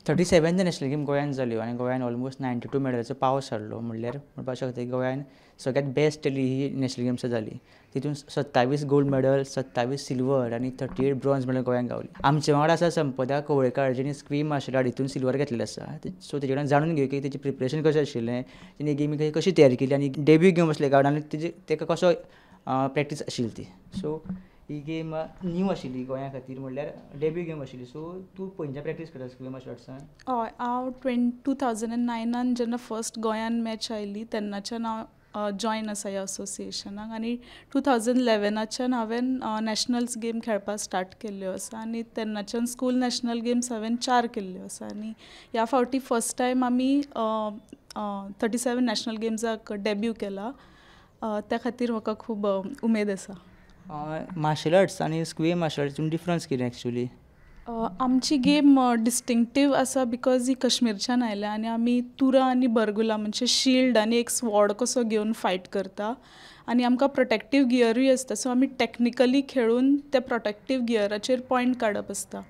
37 national game गोंयान जाल्यो आनी गोंयान ऑलमोस्ट 92 मेडल्साचो पावस हाडलो. म्हणल्यार म्हणपाक शकता की गोंयान सगळ्यांत बेस्ट जाली ही नॅशनल गेम्स जाली. तितून 27 गोल्ड मेडल, 27 सिल्वर आनी 38 ब्रॉन्झ मेडल गोंयांक गावली. आमचे वांगडा आसा संपदा कवळेकार जिणें स्क्वीम मार्शल आर्ट हितून सिल्वर घेतलेलें आसा. सो तेजे कडल्यान जाणून घेवया की तेजें प्रिपरेशन कशें आशिल्लें, तेणी गेमी कशी तयारी केली आनी डेब्यू गेम असल्या कारणान तेका कसो प्रॅक्टीस आशिल्ली ती. सो ही गेम न्यू आशिल्ली गोंया खातीर, म्हणल्यार डेब्यू गेम आशिल्ली. सो तूं पयलींच्यान प्रॅक्टीस करता स्क्वीम मार्शल आर्ट्सान? हय, हांव 2009 जेन्ना फर्स्ट गोंयान मॅच आयली तेन्नाच्यान हांव जॉयन आसा ह्या असोसिएशनाक आनी 2011च्यान हांवें नॅशनल्स गेम खेळपाक स्टार्ट केल्ल्यो आसा आनी तेन्नाच्यान स्कूल नॅशनल गेम्स हांवें 4 केल्ल्यो आसा आनी ह्या फावटी फर्स्ट टायम आमी 37 नॅशनल गेम्साक डेब्यू केला. त्या खातीर म्हाका खूब उमेद आसा. मार्शल आर्ट्स आनी स्क्वीम मार्शल आर्ट्सांत डिफरन्स कितें एक्चुली? आमची गेम डिस्टिंक्टीव आसा बिकॉज ही कश्मीरच्यान आयल्या आनी आमी तुरा आनी बरगुला म्हणजे शिल्ड आनी एक स्वॉर्ड कसो घेवन फायट करता आनी आमकां प्रोटेक्टीव गियरूय आसता. सो आमी टॅक्निकली खेळून त्या प्रोटेक्टीव गियराचेर पॉयंट काडप आसता.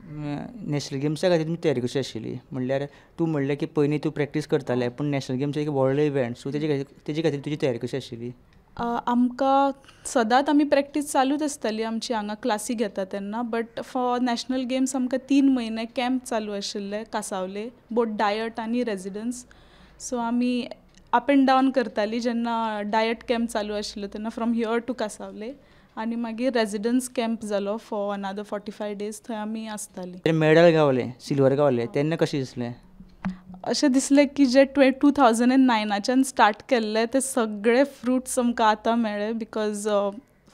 नॅशनल गेम्सा खातीर तुमची तयारी कशी आशिल्ली? म्हणल्यार तूं म्हणलें की पयलीं तूं प्रॅक्टीस करतालें, पूण नॅशनल गेम्स एक व्हडलो इव्हेंट, सो तेजे खातीर तुजी तयारी कशी आशिल्ली? आमकां सदांच आमी प्रॅक्टीस चालूच आसताली आमची हांगा क्लासी घेता तेन्ना. बट फॉर नॅशनल गेम्स आमकां 3 म्हयने कॅम्प चालू आशिल्ले कासावले, बोथ डायट आनी रेजिडन्स. सो आमी अप एंड डावन करतालीं. जेन्ना डायट कॅम्प चालू आशिल्लो तेन्ना फ्रॉम हियर टू कासावले आनी मागीर रेजिडन्स कॅम्प जालो फॉर अनदर 45 days. थंय आमी आसतालीं. मेडल गावलें, सिल्वर गावलें, तेन्ना कशें दिसलें? अशें दिसलें की जे 2009च्यान स्टार्ट केल्ले ते सगळे फ्रुट्स आमकां आतां मेळ्ळे बिकॉज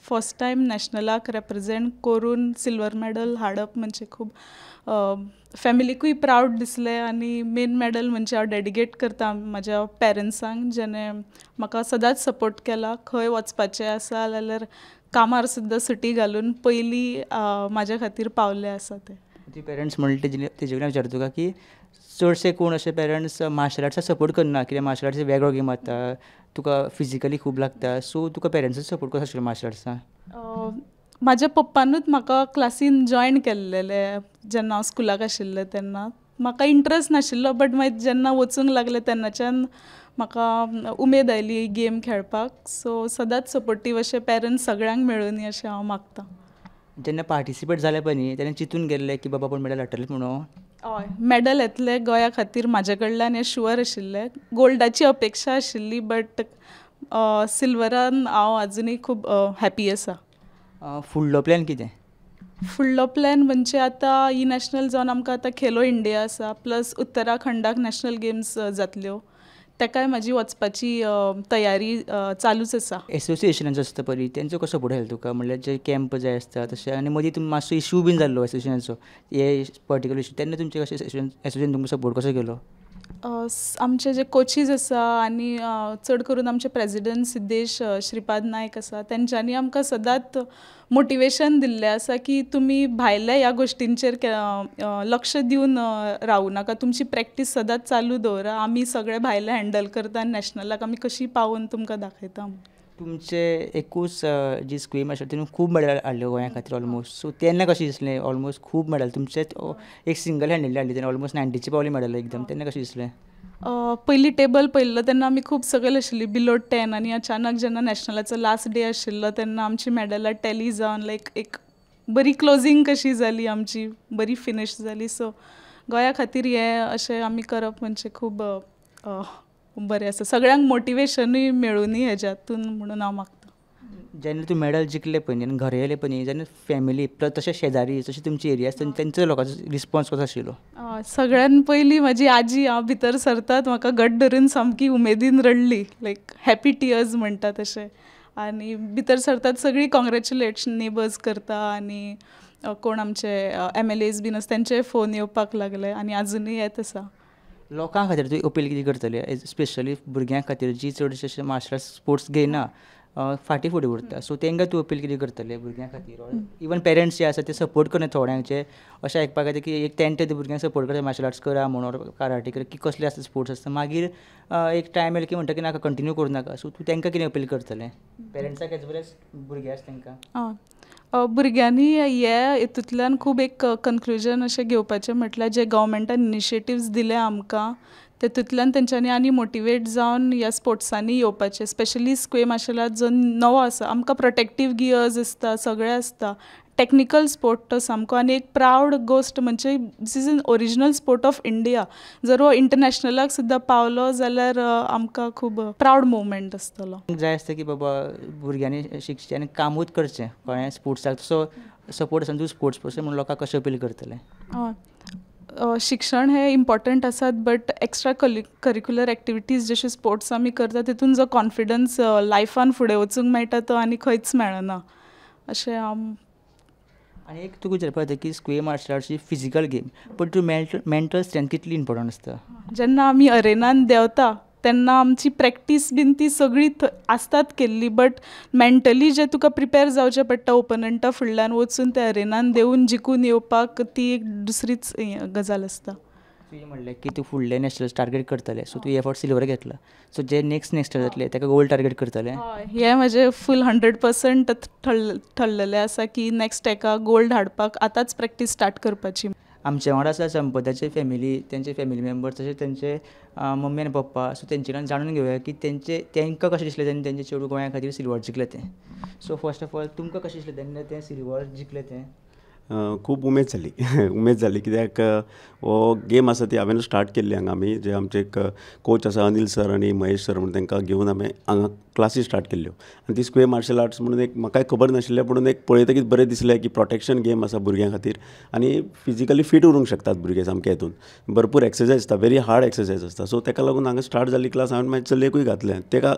फर्स्ट टायम नॅशनलाक रेप्रेजेंट करून सिल्वर मेडल हाडप म्हणजे खूब फॅमिलीकूय प्रावड दिसलें आनी मेन मेडल म्हणजे हांव डेडिकेट करता म्हाज्या पेरंट्सांक जेणें म्हाका सदांच सपोर्ट केला. खंय वचपाचें आसा जाल्यार कामार सुद्दां सुटी घालून पयलीं म्हाज्या खातीर पावले आसा ते. ती पेरंट्स म्हणले तेजे कडल्यान विचारता तुका की चडशे कोण अशे पेरंट्स मार्शल आर्ट्साक सपोर्ट करना, कित्याक मार्शल आर्ट्स वेगळो गेम आसता, तुका फिजिकली खूब लागता. सो तुका पेरंट्साचो सपोर्ट कसो आशिल्लो मार्शल आर्ट्साक? म्हाज्या पप्पानूच म्हाका क्लासीन जॉयन केल्लेलें जेन्ना हांव स्कुलाक आशिल्लें तेन्ना. म्हाका इंट्रस्ट नाशिल्लो बट मागीर जेन्ना वचूंक लागलें तेन्नाच्यान म्हाका उमेद आयली ही गेम खेळपाक. सो सदांच सपोर्टीव अशे पेरंट्स सगळ्यांक मेळुनी अशें हांव मागतां. जेन्ना पार्टिसिपेट जालें पळय न्ही तेन्ना चिंतून गेल्लें की बाबा आपूण मेडल हाडटलें म्हणून? हय, मेडल येतले गोंया खातीर म्हाजे कडल्यान हें शुअर आशिल्लें. गोल्डाची अपेक्षा आशिल्ली बट सिल्वरान हांव आजुनूय खूब हॅपी आसा. फुडलो प्लॅन कितें? फुडलो प्लॅन म्हणजे आतां ही नॅशनल जावन आमकां आतां खेलो इंडिया आसा, प्लस उत्तराखंडाक नॅशनल गेम्स जातल्यो, ताकाय म्हाजी वचपाची तयारी चालूच आसा. एसोसिएशनाचो आसता पळय तेंचो कसो सपोर्ट आयलो तुका? म्हणल्यार जे कॅम्प जाय आसता तशें, आनी मदीं मातसो इशू बीन जाल्लो एसोसिएशनाचो, हे पर्टिक्युलर इशू, तेन्ना तुमचे कशें एसोसिएशन तुमकां सपोर्ट कसो केलो? आमचे जे कोचीस आसा आनी चड करून आमचे प्रेजिडंट सिद्धेश श्रीपाद नायक आसा तेंच्यांनी आमकां सदांच मोटिवेशन दिल्लें आसा की तुमी भायल्या ह्या गोश्टींचेर लक्ष दिवन रावूं नाका, तुमची प्रॅक्टीस सदांच चालू दवरा, आमी सगळे भायले हँडल करता आनी नॅशनलाक आमी कशी पावोवन तुमकां दाखयता. तुमचे एकूच जी स्क्वीम आसा तितून खूब मेडल हाडल्यो गोंया खातीर ऑलमोस्ट. सो तेन्ना कशें दिसलें? ऑलमोस्ट खूब मेडल तुमचे एक सिंगल हँडली हाडली तेन्ना ऑलमोस्ट 90ची पावली मेडल एकदम. तेन्ना कशें दिसलें? पयलीं टेबल पळयल्लो तेन्ना आमी खूब सकयल आशिल्लीं, बिलो 10, आनी अचानक जेन्ना नॅशनलाचो लास्ट डे आशिल्लो तेन्ना आमची मेडलां टॅली जावन लायक एक बरी क्लोजींग कशी जाली, आमची बरी फिनीश जाली. सो गोंया खातीर हें अशें आमी करप म्हणजे खूब बरें आसा. सगळ्यांक मोटिवेशनूय मेळुनी हेज्यातून म्हणून हांव मागतां. जेन्ना तूं मेडल जिखलें पळय न्ही, घरा येयलें पळय न्ही, जेन्ना फॅमिली तशें शेजारी जशें तुमची एरिया आसता तेंचो लोकांचो रिस्पॉन्स कसो आशिल्लो? सगळ्यान पयलीं म्हाजी आजी, हांव भितर सरतात म्हाका घट धरून सामकी उमेदीन रडली, लायक हॅपी टियर्स म्हणटा तशें. आनी भितर सरतात सगळीं कॉंग्रेच्युलेशन नेबर्स करता आनी कोण आमचे MLAs बीन आसा तेंचे फोन येवपाक लागले आनी आजुनूय येत आसा. लोकां खातीर तूं अपील कितें करतलें, स्पेशली भुरग्यां खातीर जी चडशे अशे मार्शल आर्ट्स स्पोर्ट्स घेयना, फाटीं फुडें उरता, सो तांकां तूं अपील कितें करतलें भुरग्यां खातीर? इवन पेरंट्स जे आसा ते सपोर्ट करना थोड्यांचे, अशें आयकपाक येता की एक 10 ते भुरग्यांक सपोर्ट करता मार्शल आर्ट्स करा म्हणून, कराटे करा, की कसले आसता स्पोर्ट्स आसता, मागीर एक टायम येयलो की म्हणटा की नाका कंटिन्यू करूं नाका. सो तूं तांकां कितें अपील करतलें, पेरंट्साक एज वेल एज भुरगे आसा तांकां? भुरग्यांनी हितूंतल्यान खूब एक कन्क्लुजन अशें घेवपाचें म्हटल्यार जे गव्हर्मेंटान इनिशिएटिव्स दिले आमकां तेतूंतल्यान तेंच्यांनी आनी मोटिवेट जावन ह्या स्पोर्ट्सांनी येवपाचें स्पेशली स्क्वे मार्शल आर्ट जो नवो आसा आमकां प्रोटेक्टीव गियर्स आसता सगळें आसता टेक्निकल स्पोर्ट तो सामको आनी एक प्रावड गोश्ट म्हणजे this is an original sport of India जर हो इंटरनॅशनलाक सुद्दां पावलो जाल्यार आमकां खूब प्रावड मुवमेंट आसतलो. जाय आसता की बाबा भुरग्यांनी शिकचें आनी कामूच करचें कळ्ळें स्पोर्ट्साक सो सपोर्ट आसा तूं स्पोर्ट्स पर्सन म्हणून लोकांक कशें अपील करतलें. शिक्षण हें इम्पॉर्टंट आसात बट एक्स्ट्रा करिक्युलर एक्टिविटीज जशे स्पोर्ट्स आमी करता तितून जो कॉन्फिडन्स लायफान फुडें वचूंक मेळटा तो आनी खंयच मेळना अशें आनी एक तुका विचारपाक की स्क्वे मार्शल आर्ट्स ही फिजिकल गेम पण तूं मेंटल स्ट्रेंथ कितली इम्पॉर्टंट आसता. जेन्ना आमी अरेनान देंवता तेन्ना आमची प्रॅक्टीस बीन ती सगळी आसतात केल्ली बट मेंटली जे तुका प्रिपेर जावचें पडटा ओपनंटा फुडल्यान वचून त्या अरेनान देंवून जिखून येवपाक ती एक दुसरीच गजाल आसता. तुवें म्हणलें की तूं फुडले नॅशनल्स टार्गेट करतलें सो तुवें फावट सिल्वर घेतला सो जे नेक्स्ट जातले ताका गोल्ड टार्गेट करतलें. हें म्हजें फूल 100% ठरलेलें आसा की नेक्स्ट हेका गोल्ड हाडपाक आतांच प्रॅक्टीस स्टार्ट करपाची. आमचे वांगडा आसा संपदाचे फॅमिली तेंचे फॅमिली मेंबर्स तशेंच तेंचे मम्मी आनी पप्पा सो तेंचे कडल्यान जाणून घेवया की तेंकां कशें दिसलें तेन्ना तेंचे चेडूं गोंया खातीर सिल्वर जिखलें तें. सो फर्स्ट ऑफ ऑल तुमकां कशें दिसलें तेन्ना तें सिल्वर जिखलें तें. खूब उमेद जाली कित्याक हो गेम आसा ती हांवें स्टार्ट केल्ली हांगा आमी जे आमचे एक कोच आसा अनिल सर आनी महेश सर म्हणून तांकां घेवन हांवें हांगा क्लासी स्टार्ट केल्ल्यो आनी ती स्क्वे मार्शल आर्ट्स म्हणून एक म्हाकाय खबर नाशिल्लें म्हणून एक पळयतकीच बरें दिसलें की प्रोटेक्शन गेम आसा भुरग्यां खातीर आनी फिजिकली फीट उरूंक शकतात भुरगे सामके हितून भरपूर एक्सरसायज आसता व्हेरी हार्ड एक्सरसायज आसता सो ताका लागून हांगा स्टार्ट जाल्ली क्लास हांवें म्हाज्या चलयेकूय घातलें ताका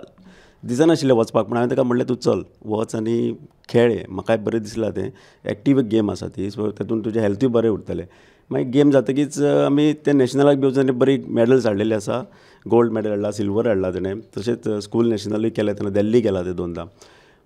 दिसनाशिल्लें वचपाक पूण हांवें ताका म्हणलें तूं चल वच आनी खेळ म्हाकाय बरें दिसलां तें एक्टीव गेम आसा ती सो तातूंत तुजें हेल्थूय बरें उरतलें. मागीर गेम जातकीच आमी ते नॅशनलाक बी वचून बरी मॅडल्स हाडलेली आसा गोल्ड मॅडल हाडला सिल्वर हाडला तेणें तशेंच स्कूल नॅशनलूय केलें तेन्ना दिल्ली गेला ते 2दा.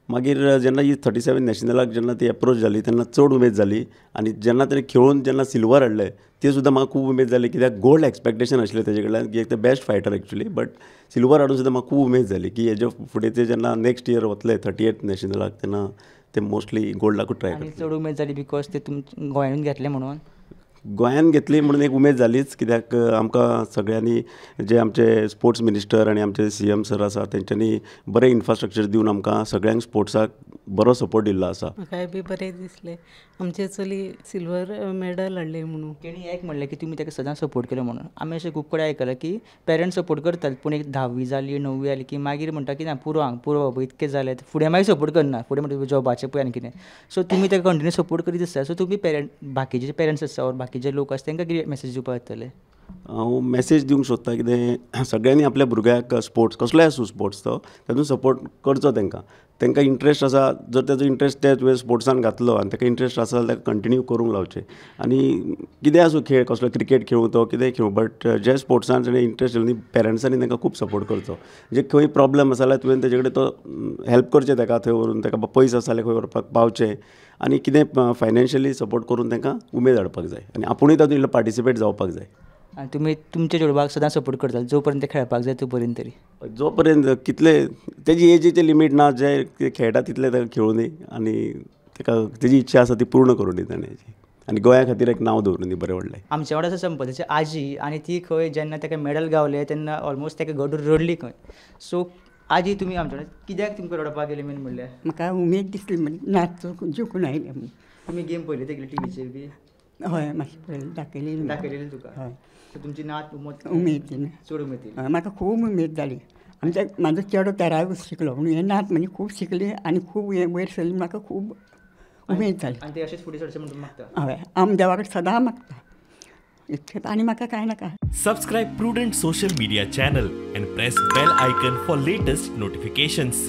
मागीर जेन्ना ही 37 नॅशनलाक जेन्ना ती एप्रोच जाली तेन्ना चड उमेद जाली आनी जेन्ना तेणें खेळून जेन्ना सिल्वर हाडलें ते सुद्दां म्हाका खूब उमेद जाली कित्याक गोल्ड एक्सपेक्टेशन आशिल्लें तेजे कडल्यान की एक ते best fighter actually but silver हाडून सुद्दां म्हाका खूब उमेद जाली की हेजे फुडें ते जेन्ना नेक्स्ट इयर वतले 38 नॅशनलाक तेन्ना ते मोस्टली गोल्डाकूच ट्राय करतले. चड उमेद जाली बिकॉज ते गोंयानूच घेतलें म्हणून. गोंयान घेतली म्हणून एक उमेद जालीच कित्याक आमकां सगळ्यांनी जे आमचे स्पोर्ट्स मिनिस्टर आनी आमचे CM सर आसा तेंच्यांनी बरें इन्फ्रास्ट्रक्चर दिवन आमकां सगळ्यांक स्पोर्ट्साक बरो सपोर्ट दिल्लो आसा. म्हाकाय बी बरें दिसलें आमचे चली सिल्वर मेडल हाडलें म्हणून. तेणी एक म्हणलें की तुमी ताका सदांच सपोर्ट केलो म्हणून आमी अशें खूब कडेन आयकलां की पेरंट्स सपोर्ट करतात पूण एक 10वी जाली 9वी जाली की मागीर म्हणटा की ना पुरो बाबा इतकें जालें फुडें मागीर सपोर्ट करना फुडें म्हणटा जॉबाचें पळय आनी कितें सो तुमी ताका कंटिन्यू सपोर्ट करीत आसता सो तुमी बाकीचे पेरंट्स आसा ओर बाकीचे लोक आसा तांकां कितें मेसेज दिवपाक येतले. हांव मेसेज दिवंक सोदता कितें सगळ्यांनी आपल्या भुरग्याक स्पोर्ट्स कसलोय आसूं स्पोर्ट्स तो तातूंत सपोर्ट करचो तांकां इंट्रस्ट आसा जर तेजो इंट्रस्ट ते तुवें स्पोर्ट्सान घातलो आनी ताका इंट्रस्ट आसा जाल्यार ताका कंटिन्यू करूंक लावचें आनी कितें आसूं खेळ कसलो क्रिकेट खेळूं तो कितेंय खेळूं बट जे स्पोर्ट्सान ताणें इंट्रस्ट येयलो न्ही पेरंट्सांनी तांकां खूब सपोर्ट करचो म्हणजे खंय प्रॉब्लम आसा जाल्यार तुवें तेजे कडेन तो हेल्प करचें ताका थंय व्हरून ताका पयस आसा जाल्यार खंय व्हरपाक पावचें आनी कितें फायनान्शियली सपोर्ट करून तांकां उमेद हाडपाक जाय आनी आपुणूय तातूंत पार्टिसिपेट जावपाक जाय. आनी तुमी तुमच्या चेडवाक सदां सपोर्ट करता जो पर्यंत खेळपाक जाय तो पर्यंत तरी. जो पर्यंत कितले तेजी एजीचें लिमीट ना जे खेळटा तितले ताका खेळूं दी आनी ताका तेजी इच्छा आसा ती पूर्ण करूं दी ताणें आनी गोंया खातीर एक नांव दवरूं दी बरें व्हडलें. आमचे वांगडा आसा संपदाची आजी आनी ती खंय जेन्ना ताका मेडल गावलें तेन्ना ऑलमोस्ट ताका रडली खंय सो आजी तुमी आमचे वांगडा कित्याक तुमकां रडपाक गेले मेन म्हणल्यार. म्हाका उमेद दिसली म्हणजे नाच जिखून आयलें म्हणून. तुमी गेम पळयली तेगेली टीव्हीचेर बी. हय मातशें पळयलें दाखयलेली तुका. हय सो तुमची नाच उमेद चड उमेद हय म्हाका खूब उमेद जाली आमच्या म्हाजो चेडो 13वी शिकलो म्हणून हे नाच म्हणजे खूब शिकली आनी खूब वयर सरली म्हाका खूब उमेद जाली. आनी ते अशेंच फुडें सरचें म्हणून मागता. हय आमी देवा कडेन सदां मागता इतकेंच आनी म्हाका कांय नाका. Subscribe Prudent social media channel and press bell icon for latest notifications.